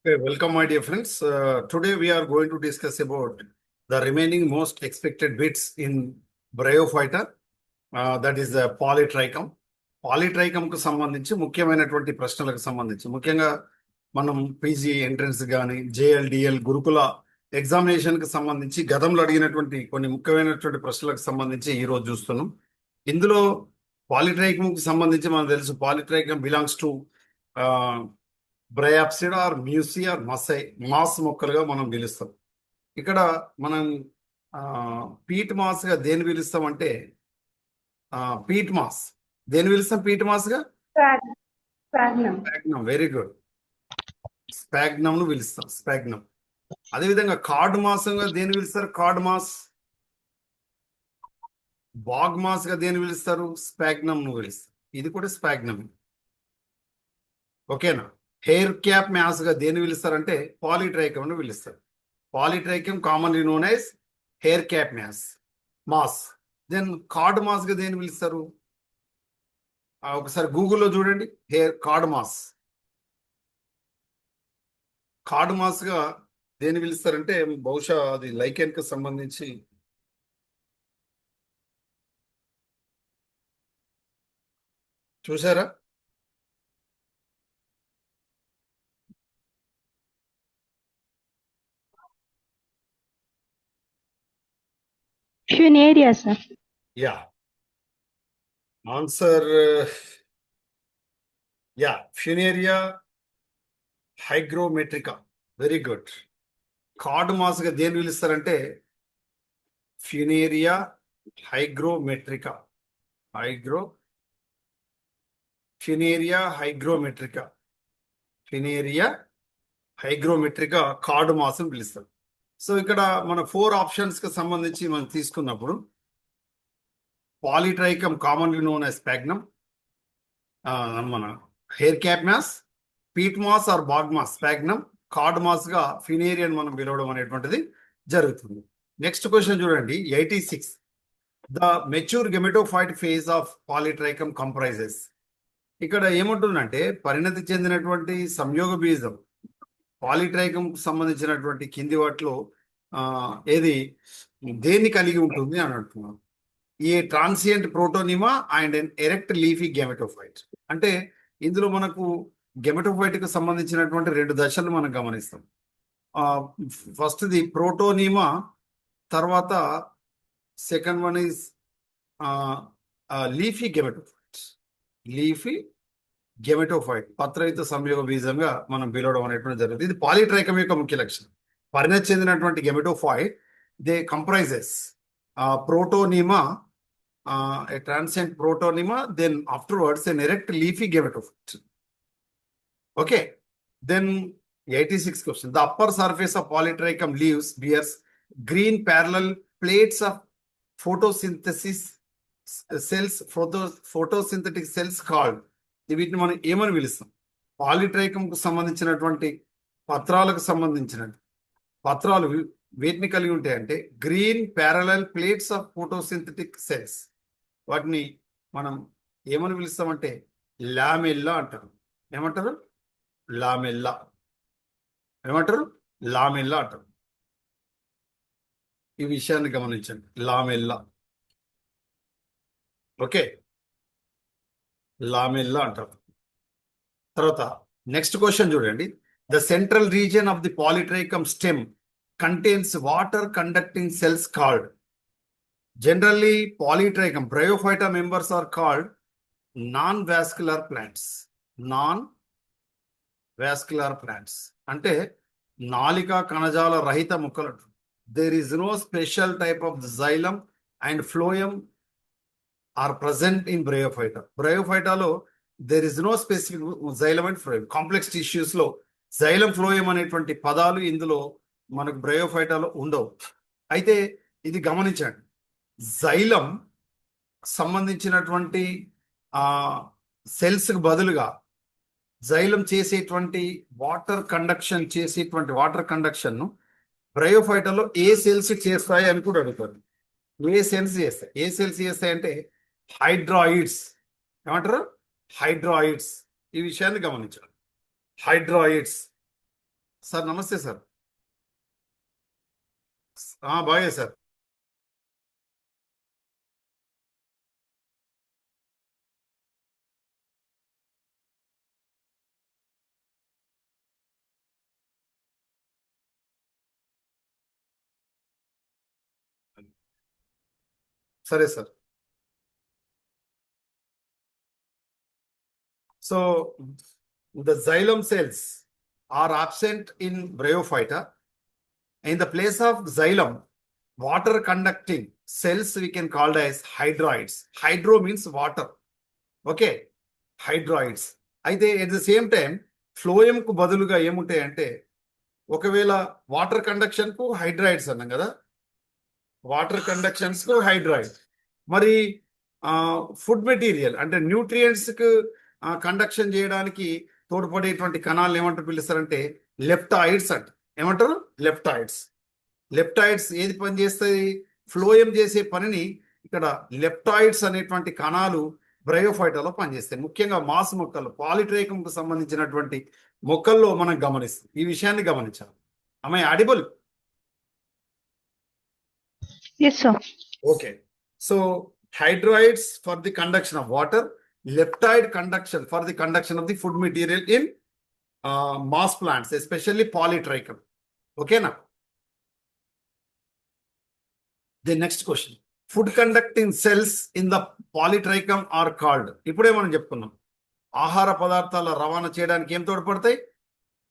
Okay, welcome, my dear friends. Today we are going to discuss about the remaining most expected bits in Bryophyta, that is the Polytrichum. Polytrichum కు సంబంధించి ముఖ్యమైనటువంటి ప్రశ్నలకు సంబంధించి ముఖ్యంగా మనం PG entrance కానీ JL DL గురుకుల ఎగ్జామినేషన్ కి సంబంధించి గతంలో అడిగినటువంటి కొన్ని ముఖ్యమైనటువంటి ప్రశ్నలకు సంబంధించి ఈ రోజు చూస్తున్నాం. ఇందులో పాలిట్రైకమ్ కి సంబంధించి మనకు తెలుసు polytrichum belongs to bryopsid or musci or musci moss మొక్కలుగా మనం పిలుస్తాం. ఇక్కడ మనం పీట్ మాస్ గా దేని పిలుస్తాం అంటే పీట్ మాస్ దేని పిలుస్తాం పీట్ మాస్ గా స్పాగ్నమ్. వెరీ గుడ్, స్పాగ్నమ్ ను పిలుస్తాం స్పాగ్నమ్. అదేవిధంగా కార్డ్ మాస్ గా దేని పిలుస్తారు కార్డ్ మాస్. బాగ్ మాస్ గా దేని పిలుస్తారు స్పాగ్నమ్ ను పిలుస్తారు. ఇది కూడా స్పాగ్నమ్. ఓకేనా. హెయిర్ క్యాప్ మ్యాస్ గా దేని పిలుస్తారంటే పాలిట్రైకమ్ ను పిలుస్తారు. Polytrichum commonly known as hair cap moss. Then cord moss గా దేని పిలుస్తారు ఒకసారి గూగుల్లో చూడండి. కార్డ్ మాస్ గా దేని పిలుస్తారంటే బహుశా అది లైకెన్ కి సంబంధించి చూసారా. Funaria, sir. Yeah. Answer. Funaria hygrometrica. Very good. Card moss గా దేని పిలుస్తారంటే ఫ్యూనేరియా హైగ్రోమెట్రికా. ఫ్యూనేరియా హైగ్రోమెట్రికా కార్డ్ మాస్ అని పిలుస్తారు. సో ఇక్కడ మన 4 ఆప్షన్స్ కి సంబంధించి మనం తీసుకున్నప్పుడు polytrichum commonly known as sphagnum, మన hair cap moss, peat moss or bog moss sphagnum, cord moss గా ఫినేరియన్ మనం పిలవడం అనేటువంటిది జరుగుతుంది. నెక్స్ట్ క్వశ్చన్ చూడండి 86. The mature gametophyte phase of polytrichum comprises. ఇక్కడ ఏముంటుందంటే పరిణతి చెందినటువంటి సంయోగ బీజం పాలిట్రైకమ్ సంబంధించినటువంటి కింది వాటిలో ఏది దేన్ని కలిగి ఉంటుంది అని అంటున్నాం. ఈ transient protonema and erect leafy gametophyte. అంటే ఇందులో మనకు గెమెటోఫైట్ కు సంబంధించినటువంటి 2 దశలు మనం గమనిస్తాం. ఫస్ట్ ది ప్రోటోనిమా, తర్వాత second one is leafy gametophyte పత్రయుత సంయోగ బీజంగా మనం పిలవడం అనేటువంటి జరుగుతుంది. ఇది పాలిట్రైకమ్ యొక్క ముఖ్య లక్షణం. పరిణతి చెందినటువంటి gametophyte they comprises protonema, a transient protonema, then afterwards an erect leafy gametophyte. Okay, then 86 question. The upper surface of polytrichum leaves bears green parallel plates of photosynthesis cells, photosynthetic cells called. వీటిని మనం ఏమని పిలుస్తాం. పాలిట్రైకమ్ కు సంబంధించినటువంటి పత్రాలు వీటిని కలిగి ఉంటాయంటే green parallel plates of photosynthetic cells. వాటిని మనం ఏమని పిలుస్తామంటే లామెల్లా అంటారు. ఏమంటారు లామెల్లా అంటారు. ఈ విషయాన్ని గమనించండి, లామెల్లా. ఓకే, లామెల్లా అంటారు. తర్వాత నెక్స్ట్ క్వశ్చన్ చూడండి. The central region of the polytrichum stem contains water conducting cells called. Generally polytrichum bryophyta members are called non-vascular plants. అంటే నాళికా కణజాల రహిత మొక్కలు. There is no special type of xylem and phloem are present in bryophyta. Bryophytaలో there is no specific xylem and phloem. Complex tissues లో xylem phloem అనేటువంటి పదాలు ఇందులో మనకు బ్రయోఫైటాలో ఉండవు. అయితే ఇది గమనించండి, జైలం సంబంధించినటువంటి సెల్స్ కు బదులుగా జైలం చేసేటువంటి వాటర్ కండక్షన్ ను బ్రయోఫైటాలో ఏ సెల్స్ చేస్తాయి అని కూడా అడుగుతారు. ఏ సెల్స్ చేస్తాయి అంటే హైడ్రాయిడ్స్. ఏమంటారు హైడ్రాయిడ్స్. ఈ విషయాన్ని గమనించాలి. హైడ్రాయిడ్స్ సార్ నమస్తే సార్. బాగే సార్. సరే sir. So the xylem cells are absent in bryophyta. In the place of xylem, water conducting cells we can call as hydroids. Hydro means water. Okay, hydroids. అయితే at the same time phloem కు బదులుగా ఏముంటాయి అంటే, ఒకవేళ water conduction కు హైడ్రాయిడ్స్ అన్నాం కదా, water కండక్షన్స్ కు హైడ్రాయిడ్. మరి ఫుడ్ మెటీరియల్ అంటే న్యూట్రియంట్స్ కు కండక్షన్ చేయడానికి తోడ్పడేటువంటి కణాలు ఏమంటారు పిలుస్తారంటే లెప్టాయిడ్స్ అంట. ఏమంటారు? లెప్టాయిడ్స్. లెప్టాయిడ్స్ ఏది పని చేస్తాయి? ఫ్లోయం చేసే పనిని ఇక్కడ లెప్టాయిడ్స్ అనేటువంటి కణాలు బ్రయోఫైటాలో పనిచేస్తాయి. ముఖ్యంగా మాస్ మొక్కలు, పాలిట్రైకంకు సంబంధించినటువంటి మొక్కల్లో మనం గమనిస్తాం. ఈ విషయాన్ని గమనించాలి. అమ్మాయి audible? Yes, sir. Okay. So hydroids for the conduction of water, leptide conduction for the conduction of the food material in mass plants, especially polytrichum. Okay, now the next question. Food conducting cells in the polytrichum are called. ఇప్పుడే మనం చెప్పుకున్నాం, ఆహార పదార్థాల రవాణా చేయడానికి ఏం తోడ్పడతాయి?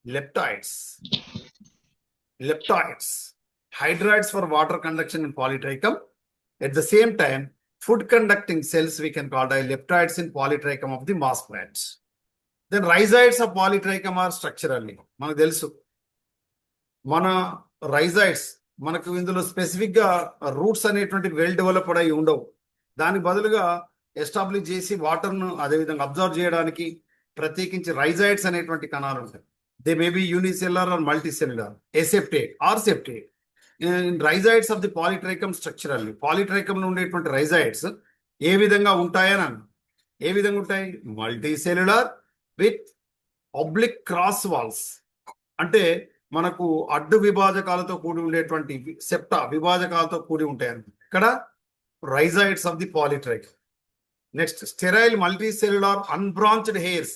లెప్టాయిడ్స్. లెప్టాయిడ్స్. Hydroids for water conduction in polytrichum. At the same time, food conducting cells we can call the leptoids in polytrichum of the mass plants. Then rhizoids of polytrichum are structurally. మనకు తెలుసు, మన రైజాయిడ్స్ మనకు ఇందులో specific గా roots అనేటువంటి well developed అయి ఉండవు. దానికి బదులుగా ఎస్టాబ్లిష్ చేసి వాటర్ ను అదేవిధంగా అబ్జర్వ్ చేయడానికి ప్రత్యేకించి రైజాయిడ్స్ అనేటువంటి కణాలు ఉంటాయి. They may be unicellular or multicellular, aseptate or septate. Rhizoids of the polytrichum structurally, polytrichum లో ఉండేటువంటి రైజాయిడ్స్ ఏ విధంగా ఉంటాయని అన్న, ఏ విధంగా ఉంటాయి? Multicellular with oblique cross walls. అంటే మనకు అడ్డు విభాజకాలతో కూడి ఉండేటువంటి సెప్టా విభాజకాలతో కూడి ఉంటాయి అన్నమాట ఇక్కడ rhizoids of the polytrichum. Next, sterile multicellular unbranched hairs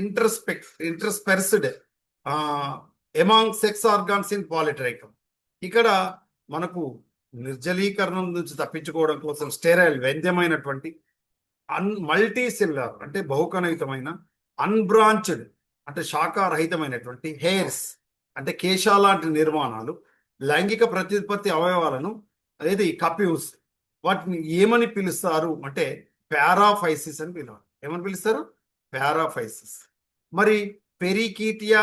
interspersed among sex organs in polytrichum. ఇక్కడ మనకు నిర్జలీకరణం నుంచి తప్పించుకోవడం కోసం స్టెరైల్ వైద్యమైనటువంటి మల్టీ సెల్యులర్ అంటే బహుకణయుతమైన, అన్బ్రాంచ్డ్ అంటే శాఖారహితమైనటువంటి హెయిర్స్ అంటే కేశాలాంటి నిర్మాణాలు లైంగిక ప్రత్యుత్పత్తి అవయవాలను అనేది కప్పి ఉంచుతాయి. వాటిని ఏమని పిలుస్తారు అంటే పారాఫైసిస్ అని పిలవాలి. ఏమని పిలుస్తారు? పారాఫైసిస్. మరి పెరికీటియా,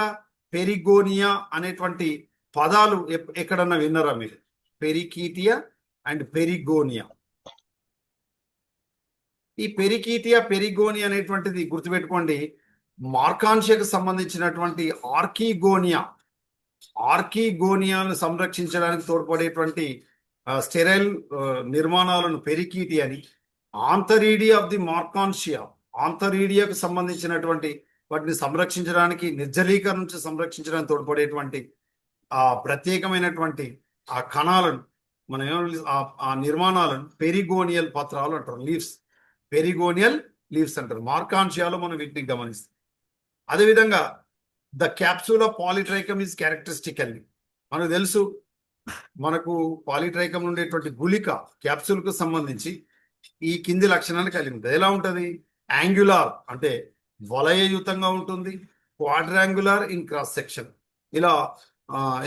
పెరిగోనియా అనేటువంటి పదాలు ఎక్కడన్నా విన్నారా మీరు? పెరికీటియా అండ్ పెరిగోనియా. ఈ పెరికీటియా, పెరిగోనియా అనేటువంటిది గుర్తుపెట్టుకోండి, మార్కాన్షియాకు సంబంధించినటువంటి ఆర్కీగోనియాను సంరక్షించడానికి తోడ్పడేటువంటి స్టెరైల్ నిర్మాణాలను పెరికీటియా అని, ఆంతరీడియా ఆఫ్ ది మార్కాన్షియా, ఆంతరీడియాకు సంబంధించినటువంటి వాటిని సంరక్షించడానికి, నిర్జలీకరణ నుంచి సంరక్షించడానికి తోడ్పడేటువంటి ఆ ప్రత్యేకమైనటువంటి ఆ కణాలను మనం ఆ నిర్మాణాలను పెరిగోనియల్ పత్రాలు అంటారు, లీవ్స్. పెరిగోనియల్ లీవ్స్ అంటారు. మార్కాన్షియాలో మనం వీటిని గమనిస్తాం. అదేవిధంగా the capsule of polytrichum is characteristically, మనకు తెలుసు, మనకు పాలిట్రైకమ్ ఉండేటువంటి గుళిక క్యాప్సూల్ కు సంబంధించి ఈ కింది లక్షణాలు కలిగి ఉంటుంది. ఎలా ఉంటుంది? యాంగులార్ అంటే వలయయుతంగా ఉంటుంది, క్వాడ్రాంగులర్ ఇన్ క్రాస్ సెక్షన్, ఇలా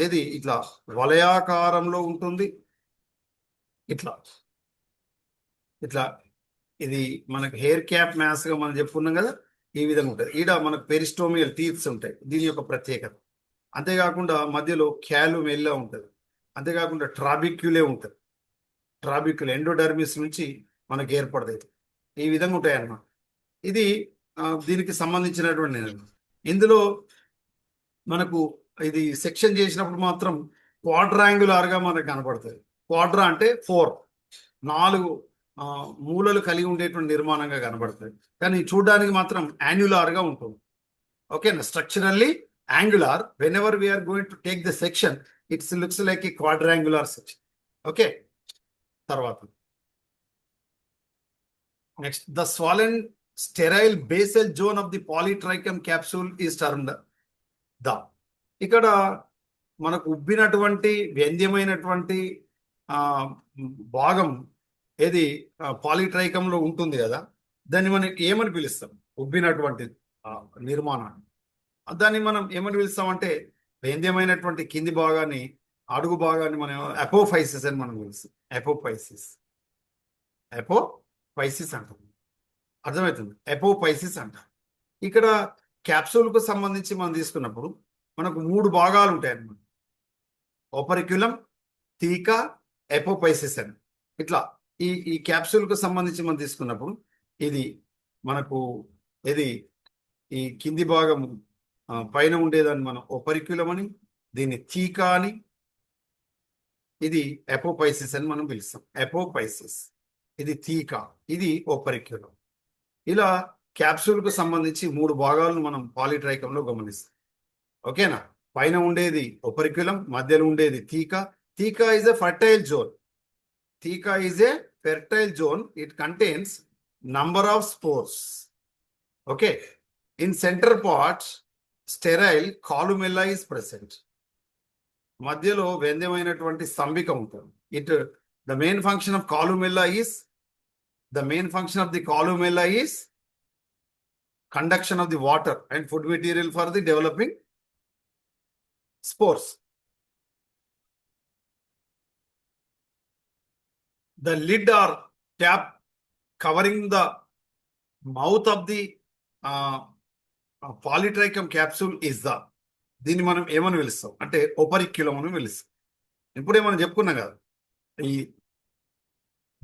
ఏది ఇట్లా వలయాకారంలో ఉంటుంది, ఇట్లా ఇట్లా. ఇది మనకు హెయిర్ క్యాప్ మ్యాస్ గా మనం చెప్పుకున్నాం కదా, ఈ విధంగా ఉంటుంది. ఈడ మనకు పెరిస్టోమియల్ టీత్స్ ఉంటాయి, దీని యొక్క ప్రత్యేకత. అంతేకాకుండా మధ్యలో క్యాలుమ్ ఎల్లా ఉంటుంది, అంతేకాకుండా ట్రాబిక్యులే ఉంటుంది. ట్రాబిక్యుల్ ఎండోడర్మిస్ నుంచి మనకు ఏర్పడతాయి, ఈ విధంగా ఉంటాయి అన్నమాట. ఇది దీనికి సంబంధించినటువంటి ఇందులో మనకు ఇది సెక్షన్ చేసినప్పుడు మాత్రం క్వాడ్రాంగులర్ గా మనకు కనపడుతుంది. క్వాడ్రా అంటే 4, 4 మూలలు కలిగి ఉండేటువంటి నిర్మాణంగా కనబడుతుంది, కానీ చూడడానికి మాత్రం యాన్యులార్ గా ఉంటుంది. ఓకేనా? Structurally angular. Whenever we are going to take the section, it looks like a quadrangular section. Okay. తర్వాత next, the swollen sterile basal zone of the polytrichum capsule is termed the. ఇక్కడ మనకు ఉబ్బినటువంటి వ్యంద్యమైనటువంటి ఆ భాగం ఏది పాలిట్రైకంలో ఉంటుంది కదా, దాన్ని మనం ఏమని పిలుస్తాం? ఉబ్బినటువంటి నిర్మాణాన్ని దాన్ని మనం ఏమని పిలుస్తామంటే వ్యంద్యమైనటువంటి కింది భాగాన్ని, అడుగు భాగాన్ని మనం అపోఫైసిస్ అని మనం పిలుస్తాం. అపోఫైసిస్ అంటాం. అర్థమవుతుంది? అపోఫైసిస్ అంటాం. ఇక్కడ క్యాప్సూల్కు సంబంధించి మనం తీసుకున్నప్పుడు మనకు 3 భాగాలు ఉంటాయి అన్నమాట. ఓపరిక్యులం, థీకా, ఎపోఫైసిస్ అని. ఇట్లా ఈ క్యాప్సూల్కు సంబంధించి మనం తీసుకున్నప్పుడు ఇది మనకు ఈ కింది భాగం పైన ఉండేదాన్ని మనం ఓపరిక్యులం అని, దీన్ని థీకా అని, ఇది ఎపోఫైసిస్ అని మనం పిలుస్తాం. ఎపోఫైసిస్, ఇది థీకా, ఇది ఓపరిక్యులం. ఇలా క్యాప్సూల్కు సంబంధించి 3 భాగాలను మనం పాలిట్రైకంలో గమనిస్తాం. ఓకేనా? పైన ఉండేది ఓపరిక్యులం, మధ్యలో ఉండేది theca. Theca is a fertile zone. Theca is a fertile zone. It contains number of spores. Okay. In center part, sterile columella is present. మధ్యలో వ్యంద్యమైనటువంటి స్తంభిక ఉంటుంది. The main function of the columella is conduction of the water and food material for the developing spores. The lid or tap covering the mouth of the polytrichum capsule is the. దీన్ని మనం ఏమని పిలుస్తాం అంటే ఓపరిక్యులం అని పిలుస్తాం. ఇప్పుడే మనం చెప్పుకున్నాం కదా, ఈ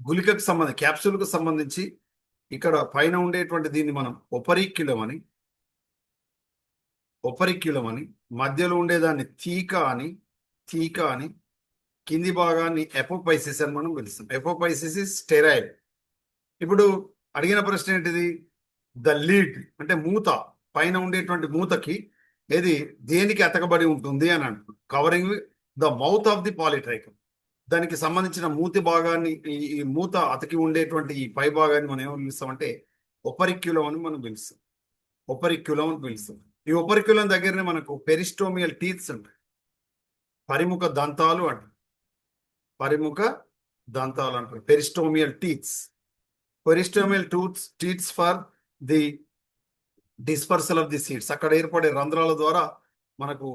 గుళికకు సంబంధించి క్యాప్సూల్కు సంబంధించి ఇక్కడ పైన ఉండేటువంటి దీన్ని మనం ఓపరిక్యులం అని, మధ్యలో ఉండేదాన్ని థీకా అని, కింది భాగాన్ని ఎపోఫైసిస్ అని మనం పిలుస్తాం. ఎపోఫైసిస్ ఇస్ స్టెరైల్. ఇప్పుడు అడిగిన ప్రశ్న ఏంటిది? ద లిడ్ అంటే మూత, పైన ఉండేటువంటి మూతకి దేనికి అతకబడి ఉంటుంది అని అంటున్నాం. Covering the mouth of the polytrichum. దానికి సంబంధించిన మూతి భాగాన్ని, ఈ మూత అతకి ఉండేటువంటి ఈ పై భాగాన్ని మనం ఏమని పిలుస్తామంటే ఓపరిక్యులం అని మనం పిలుస్తాం. ఈ ఓపరిక్యులం దగ్గరనే మనకు పెరిస్టోమియల్ టీత్స్ ఉంటాయి. పరిముఖ దంతాలు అంటారు. Peristomial teeths. Teeths for the dispersal of the seeds. అక్కడ ఏర్పడే రంధ్రాల ద్వారా మనకు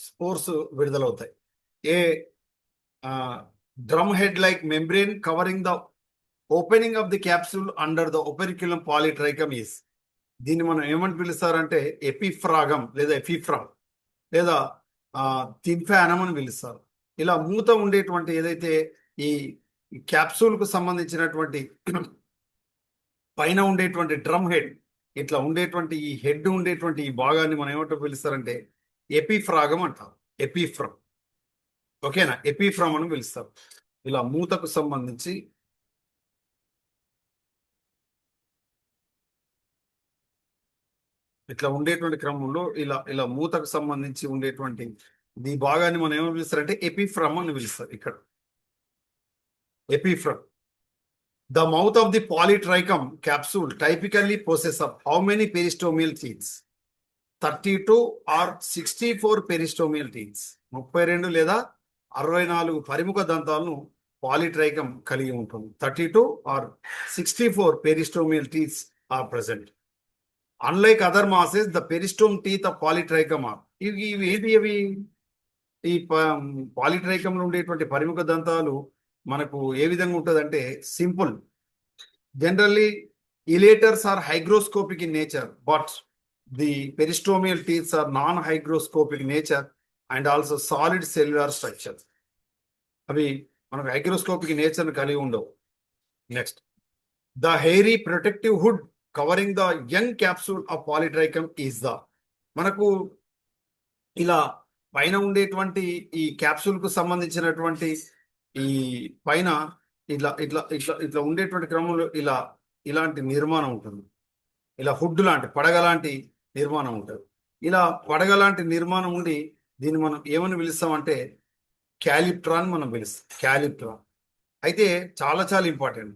స్పోర్స్ విడుదలవుతాయి. A drum head like membrane covering the opening of the capsule under the operculum polytrichum is. దీన్ని మనం ఏమని పిలుస్తారంటే ఎపిఫ్రాగమ్ లేదా ఎఫిఫ్రమ్ లేదా టింఫానం అని పిలుస్తారు. ఇలా మూత ఉండేటువంటి ఏదైతే ఈ క్యాప్సూల్కు సంబంధించినటువంటి పైన ఉండేటువంటి డ్రమ్ హెడ్, ఇట్లా ఉండేటువంటి ఈ హెడ్ ఉండేటువంటి ఈ భాగాన్ని మనం ఏమంటూ పిలుస్తారంటే ఎపిఫ్రాగం అంటారు. ఎపిఫ్రమ్. ఓకేనా? ఎపిఫ్రమ్ అని పిలుస్తారు. ఇలా మూతకు సంబంధించి ఇట్లా ఉండేటువంటి క్రమంలో ఇలా మూతకు సంబంధించి ఉండేటువంటి ఈ భాగాన్ని మనం ఏమని పిలుస్తారంటే ఎపిఫ్రమ్ అని పిలుస్తారు. ఇక్కడ ఎపిఫ్రమ్. The mouth of the polytrichum capsule typically possesses of how many peristomial teeth? 32 or 64 peristomial teeth. 32 లేదా 64 పరిముఖ దంతాలను పాలిట్రైకం కలిగి ఉంటుంది. 32 or 64 peristomial teeth are present. Unlike other masses, the peristome teeth of polytrichum are. ఇవి ఈ పాలిట్రైకంలో ఉండేటువంటి పరిముఖ దంతాలు మనకు ఏ విధంగా ఉంటుందంటే simple. Generally elaters are hygroscopic in nature, but the peristomial teeths are non hygroscopic nature and also solid cellular structure. అవి మనకు హైగ్రోస్కోపిక్ నేచర్ని కలిగి ఉండవు. Next, the hairy protective hood covering the young capsule of polytrichum is the. మనకు ఇలా పైన ఉండేటువంటి ఈ క్యాప్సూల్కు సంబంధించినటువంటి ఈ పైన ఇట్లా ఉండేటువంటి క్రమంలో ఇలాంటి నిర్మాణం ఉంటుంది. ఇలా హుడ్ లాంటి, పడగ లాంటి నిర్మాణం ఉంటుంది. ఇలా పడగ లాంటి నిర్మాణం ఉండి దీన్ని మనం ఏమని పిలుస్తామంటే క్యాలిప్ట్రా అని మనం పిలుస్తాం. క్యాలిప్ట్రా అయితే చాలా చాలా important.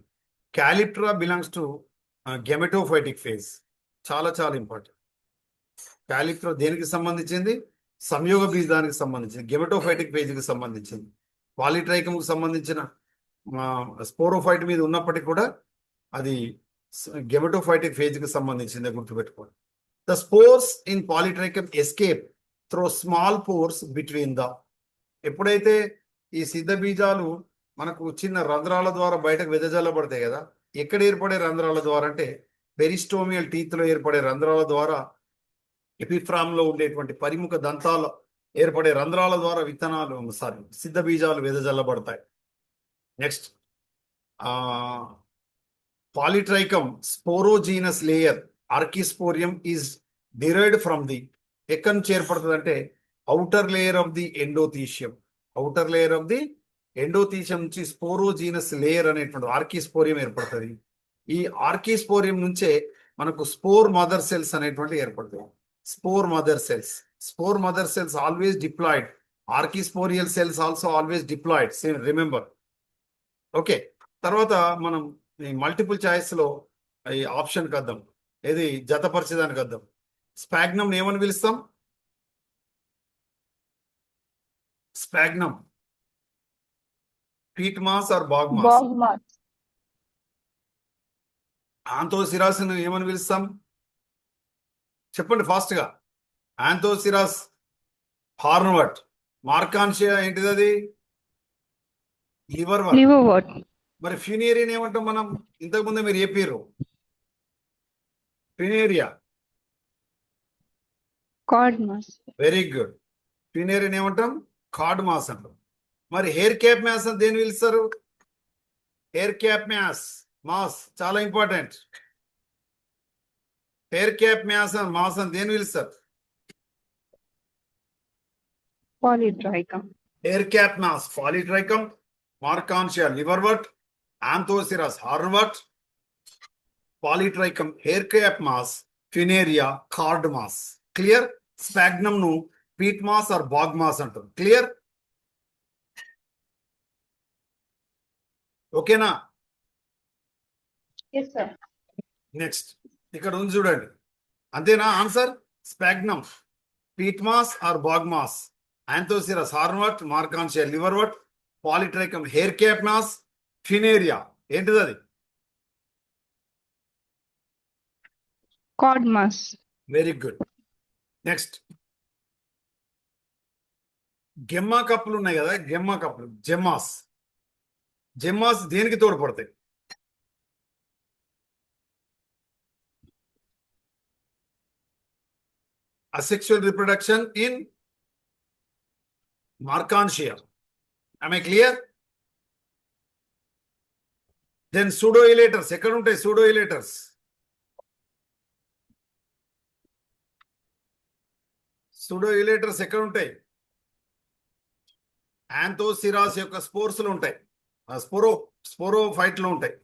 Calyptra belongs to gametophytic phase. చాలా చాలా ఇంపార్టెంట్. క్యాలిప్ట్రా దేనికి సంబంధించింది? సంయోగ బీజానికి సంబంధించింది, గెమెటోఫైటిక్ ఫేజ్కి సంబంధించింది. పాలిట్రైకంకి సంబంధించిన స్పోరోఫైట్ మీద ఉన్నప్పటికీ కూడా అది గెమెటోఫైటిక్ ఫేజ్కి సంబంధించింది, గుర్తుపెట్టుకోండి. The spores in polytrichum escape through small pores between the. ఎప్పుడైతే ఈ సిద్ధ బీజాలు మనకు చిన్న రంధ్రాల ద్వారా బయటకు వెదజల్లబడతాయి కదా, ఎక్కడ ఏర్పడే రంధ్రాల ద్వారా అంటే పెరిస్టోమియల్ టీత్లో ఏర్పడే రంధ్రాల ద్వారా, ఎపిఫ్రామ్లో ఉండేటువంటి పరిముఖ దంతాలు ఏర్పడే రంధ్రాల ద్వారా విత్తనాలు సిద్ధ బీజాలు వెదజల్లబడతాయి. Next polytrichum sporogenous layer archesporium is derived from the. ఎక్కడి నుంచి ఏర్పడుతుంది అంటే outer layer of the endothecium. Outer layer of the endothecium నుంచి స్పోరోజీనస్ లేయర్ అనేటువంటి ఆర్కిస్పోరియం ఏర్పడుతుంది. ఈ ఆర్కిస్పోరియం నుంచే మనకు స్పోర్ మదర్ సెల్స్ అనేటువంటి ఏర్పడుతుంది. Spore mother cells. Spore mother cells always diploid. Archesporial cells also always diploid. Same remember. Okay, తర్వాత మనం ఈ మల్టిపుల్ చాయిస్ లో ఈ ఆప్షన్కి వద్దాం. ఏది జతపరిచేదానికి వద్దాం. స్పాగ్నమ్ ఏమని పిలుస్తాం? Sphagnum peat moss or bog moss? Anthoceros ఏమని పిలుస్తాం? చెప్పండి ఫాస్ట్ గా. ఆంథోసిరాస్ హార్న్వర్ట్. మార్కాన్షియా ఏంటిది? అది లివర్ వర్ట్. మరి ఫ్యూనేరియన్ ఏమంటాం మనం? ఇంతకుముందే మీరు చెప్పారు funaria. Cord moss. Very good. Funaria ఏమంటాం? కార్డ్ మాస్ అంటాం. మరి హెయిర్ క్యాప్ మ్యాస్ అని దేని పిలుస్తారు? హెయిర్ క్యాప్ మాస్ చాలా ఇంపార్టెంట్. హెయిర్ క్యాప్ మాస్ అని దేని పిలుస్తారు? Polytrichum. Hair cap moss polytrichum, marchantia liverwort, anthoceros hornwort, polytrichum hair cap moss, funaria cord moss. Clear? Sphagnum ను peat moss or bog moss అంటారు. క్లియర్? ఓకేనా? Next ఇక్కడ ఉంది చూడండి. అంతేనా answer? Sphagnum peat moss or bog moss, anthoceros hornwort, marchantia liverwort, polytrichum hair cap moss, funaria ఏంటిది? అది cord moss. Very good. Next గెమ్మా కప్పులు ఉన్నాయి కదా, గెమ్మా కప్పులు, జెమ్మాస్ దేనికి తోడ్పడతాయి? asexual reproduction in Markantia. Am I clear? Then pseudoelaters. ఎక్కడ ఉంటాయి pseudoelaters? pseudoelaters ఎక్కడ ఉంటాయి? ఆంథోసిరాస్ యొక్క స్పోర్స్ లో ఉంటాయి. స్పోరోఫైట్ లో ఉంటాయి.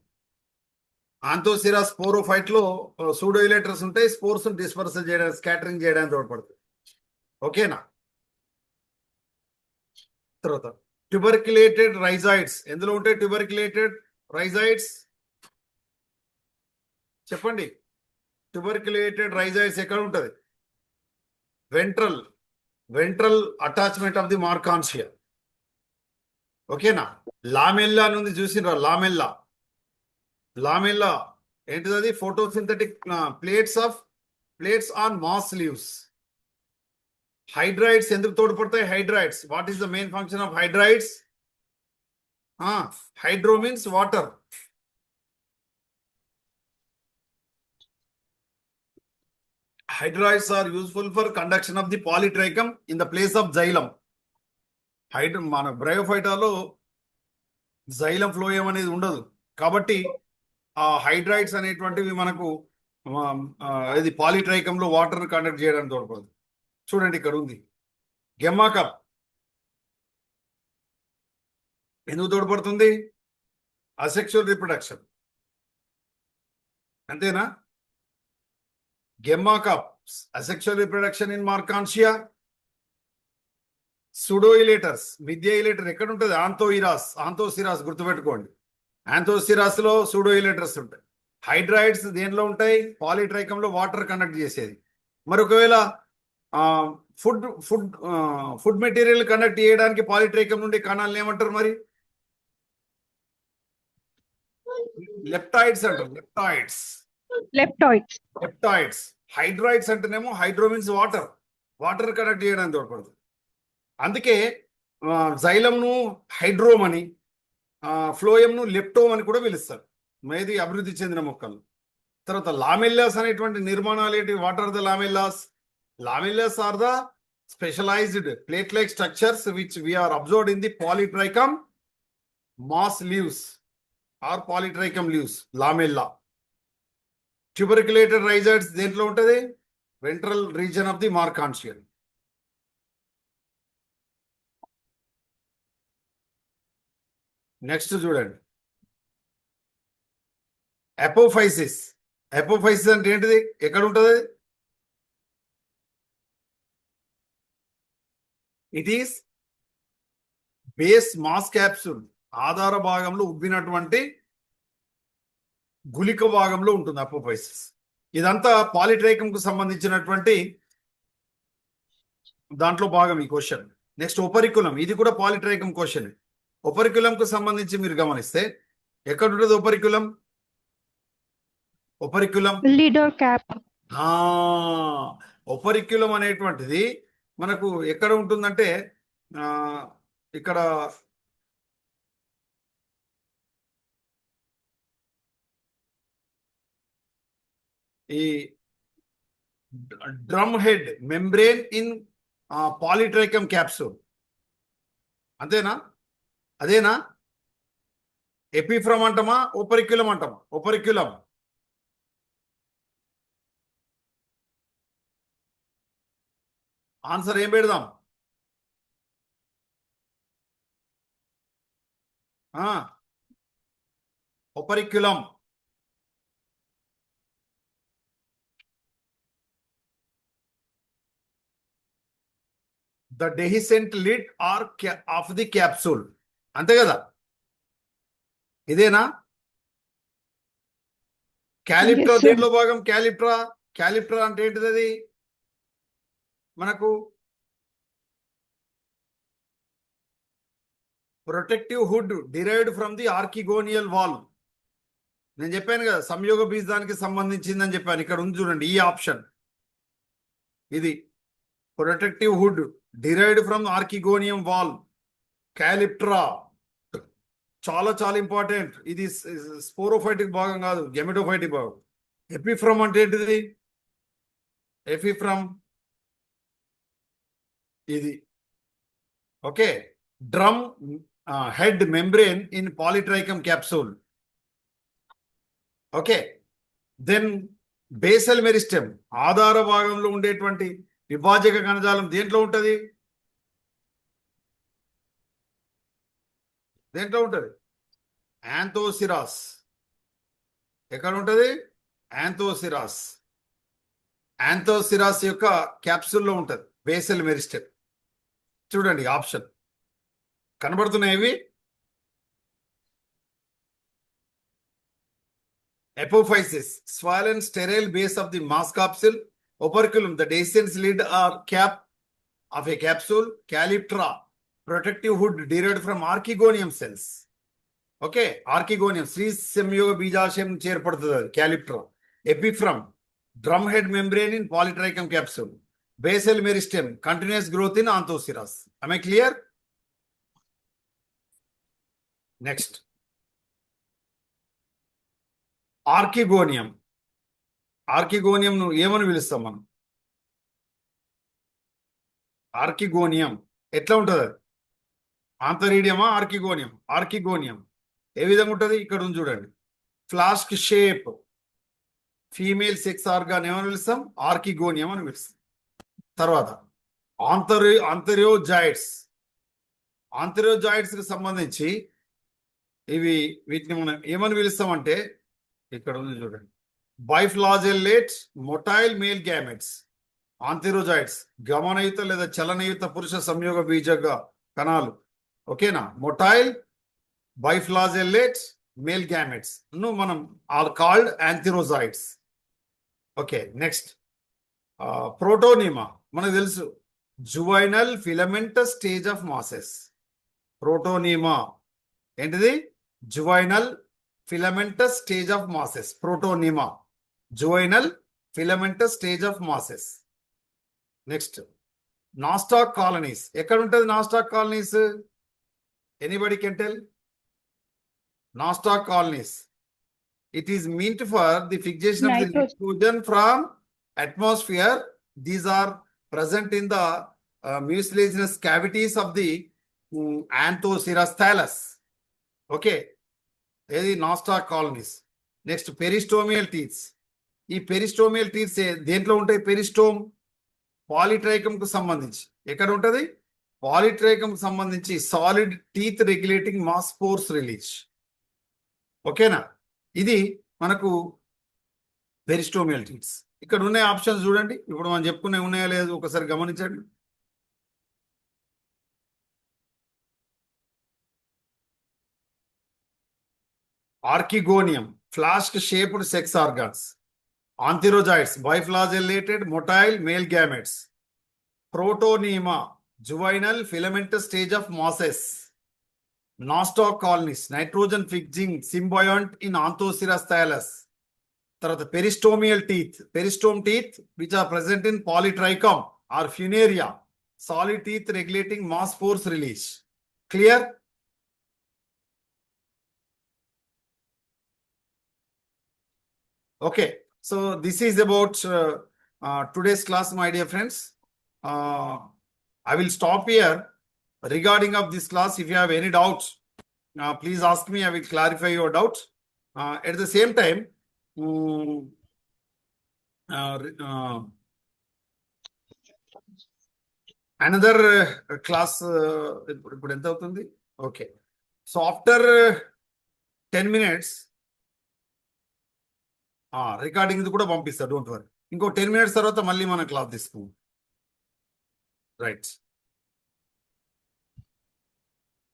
ఆంథోసిరాస్ స్పోరోఫైట్ లో సూడోయిలేటర్స్ ఉంటాయి. స్పోర్స్ డిస్పర్సల్ చేయడానికి, స్కాటరింగ్ చేయడానికి తోడ్పడుతుంది. ఓకేనా? తర్వాత ట్యూబర్క్యులేటెడ్ రైజాయిడ్స్ ఎందులో ఉంటాయి? ట్యూబర్క్యులేటెడ్ రైజాయిడ్స్ చెప్పండి. ట్యూబర్క్యులేటెడ్ రైజాయిడ్స్ ఎక్కడ ఉంటుంది? Ventral attachment of the marchantia. ఓకేనా? లామెల్లా నుండి చూసినరా? లామెల్లా ఏంటిది? అది photosynthetic plates on moss leaves. Hydroids ఎందుకు తోడ్పడతాయి? Hydroids, what is the main function of hydroids? Hydro means water. Hydroids are useful for conduction of the polytrichum in the place of xylem. మన బ్రయోఫైటాలో xylem phloem అనేది ఉండదు కాబట్టి ఆ హైడ్రాయిడ్స్ అనేటువంటివి మనకు ఇది పాలిట్రైకంలో వాటర్ కండక్ట్ చేయడానికి తోడ్పడుతుంది. చూడండి ఇక్కడ ఉంది గెమ్మా కప్. ఎందుకు తోడ్పడుతుంది? Asexual reproduction. అంతేనా? Gemma cup asexual reproduction in marchantia. Pseudoelaters, మిథ్యయిలేటర్ ఎక్కడ ఉంటుంది? ఆంతోసిరాస్ గుర్తుపెట్టుకోండి. ఆంతోసిరాస్ లో సూడోయిలేటర్స్ ఉంటాయి. హైడ్రాయిడ్స్ దేనిలో ఉంటాయి? పాలిట్రైకంలో వాటర్ కండక్ట్ చేసేది. మరి ఒకవేళ food food food material conduct చేయడానికి పాలిట్రైకం నుండి కణాలను ఏమంటారు మరి? లెప్టాయిడ్స్ అంటారు. Leptoids. లెప్టాయిడ్స్. హైడ్రాయిడ్స్ అంటేనేమో హైడ్రో మీన్స్ వాటర్ కండక్ట్ చేయడానికి తోడ్పడుతుంది. అందుకే జైలంను హైడ్రోమ్ అని, ఫ్లోయంను లెప్టోమ్ అని కూడా పిలుస్తారు. మేది అభివృద్ధి చెందిన మొక్కలు. తర్వాత లామెల్లాస్ అనేటువంటి నిర్మాణాలు ఏంటి? What are the lamellas? Lamellas are the specialized plate like structures which we are observed in the polytrichum moss leaves or polytrichum leaves. Lamella. Tuberculated rhizoids దేంట్లో ఉంటుంది? Ventral region of the marchantia. Next చూడండి, apophysis. Apophysis అంటే ఏంటిది? ఎక్కడ ఉంటుంది? It is base moss capsule, ఆధార భాగంలో ఉబ్బినటువంటి గుళిక భాగంలో ఉంటుంది అపోఫైసిస్. ఇదంతా పాలిట్రైకం కు సంబంధించినటువంటి దాంట్లో భాగం ఈ క్వశ్చన్. నెక్స్ట్ ఒపరికులం, ఇది కూడా పాలిట్రైకం క్వశ్చన్. ఒపరికులం కు సంబంధించి మీరు గమనిస్తే ఎక్కడ ఉంటుంది ఒపరికులం? Lid or cap. ఒపరిక్యులం అనేటువంటిది మనకు ఎక్కడ ఉంటుందంటే ఇక్కడ ఈ drum head membrane in polytrichum capsule. అంతేనా? అదేనా? ఎపిఫ్రమ్ అంటామా ఒపరిక్యులం అంటామా? ఒపరిక్యులం. ఆన్సర్ ఏం పెడదాం? Operculum. The dehiscent lid or of the capsule. అంతే కదా? ఇదేనా? క్యాలిప్ట్రా Yes, sir. దేంట్లో భాగం? క్యాలిప్ట్రా అంటే ఏంటిది? అది మనకు protective hood derived from the archegonial wall. నేను చెప్పాను కదా సంయోగ బీజానికి సంబంధించిందని చెప్పాను. ఇక్కడ ఉంది చూడండి ఈ ఆప్షన్. ఇది protective hood derived from archegonium wall. Calyptra చాలా చాలా ఇంపార్టెంట్. ఇది స్పోరోఫైటిక్ భాగం కాదు, గెమెటోఫైటిక్ భాగం. ఎపిఫ్రమ్ అంటే ఏంటిది? ఎపిఫ్రమ్ ఇది. Okay. Drum head membrane in polytrichum capsule. Okay. Then basal meristem, ఆధార భాగంలో ఉండేటువంటి విభాజక కణజాలం దేంట్లో ఉంటుంది? యాంతోసిరాస్. ఎక్కడ ఉంటుంది? యాంతోసిరాస్ యొక్క క్యాప్సూల్లో ఉంటుంది బేసల్ మెరిస్టెమ్. చూడండి ఆప్షన్ కనబడుతున్నాయి. Apophysis, swollen sterile base of the mass capsule. Operculum, the dehiscent lid or cap of a capsule. Calyptra, protective hood derived from archegonium cells. Okay, archegonium, Sri Samyoga Bijasham Cherpadada, Calyptra. Epiphragm, drumhead membrane in polytrichum capsule. Basal meristem, continuous growth in Anthosiras. Am I clear? Next. Archegonium ను ఏమని పిలుస్తాం మనం? Archegonium ఎట్లా ఉంటుంది? ఆంతరీడియమా archegonium ఏ విధంగా ఉంటుంది? ఇక్కడ ఉంది చూడండి, flask shape, female sex organ ఏమని పిలుస్తాం? ఆర్కిగోనియం అని పిలుస్తాం. తర్వాత ఆంథెరోజాయిడ్స్ కి సంబంధించి వీటిని మనం ఏమని పిలుస్తామంటే ఇక్కడ ఉంది చూడండి, బైఫ్లాజెల్లేట్ మొటైల్ మేల్ గ్యామెట్స్. ఆంథిరోజాయిడ్స్ గమనయుత లేదా చలనయుత పురుష సంయోగ బీజక కణాలు. ఓకేనా. మొటైల్ బైఫ్లాజెల్లేట్ మేల్ గ్యామెట్స్ ను మనం are called antherozoids. Okay, next protonema మనకు తెలుసు, juvenile filamentous stage of mosses. Protonema ఏంటిది? Juvenile filamentous stage of mosses. Protonema juvenile filamentous stage of mosses. Next nostoc colonies. ఎక్కడ ఉంటుంది nostoc colonies? Anybody can tell? Nostoc colonies, it is meant for the fixation of the nitrogen from atmosphere. These are present in the mucilaginous cavities of the Anthocerus thallus. Okay, ఇది Nasdaq colonies. Next peristomial teeths. ఈ peristomial teeths దేంట్లో ఉంటాయి? పెరిస్టోమ్ పాలిట్రైకమ్ కు సంబంధించి. ఎక్కడ ఉంటది? పాలిట్రైకమ్ కు సంబంధించి solid teeth regulating moss force release. ఓకేనా. ఇది మనకు పెరిస్టోమియల్ టీత్స్. ఇక్కడ ఉన్న ఆప్షన్స్ చూడండి. ఇప్పుడు మనం చెప్పుకునే ఉన్నాయా లేదు ఒకసారి గమనించండి. Archegonium flask shaped sex organs. Antherozoids biflagellated motile male gametes. Protonema juvenile filamentous stage of mosses. Nostoc colonies nitrogen fixing symbiont in anthoceros thallus. తర్వాత peristomial teeth, peristome teeth which are present in polytrichum or funaria, solid teeth regulating moss force release. Clear? Okay, so this is about today's class, my dear friends. I will stop here. Regarding of this class, if you have any doubts, please ask me. I will clarify your doubt. At the same time, another class. ఇప్పుడు ఎంత అవుతుంది? Okay, so after 10 minutes. Recording ఇది కూడా పంపిస్తా, don't worry. ఇంకో 10 minutes తర్వాత మళ్ళీ మనం క్లాస్ తీసుకుందాం. రైట్.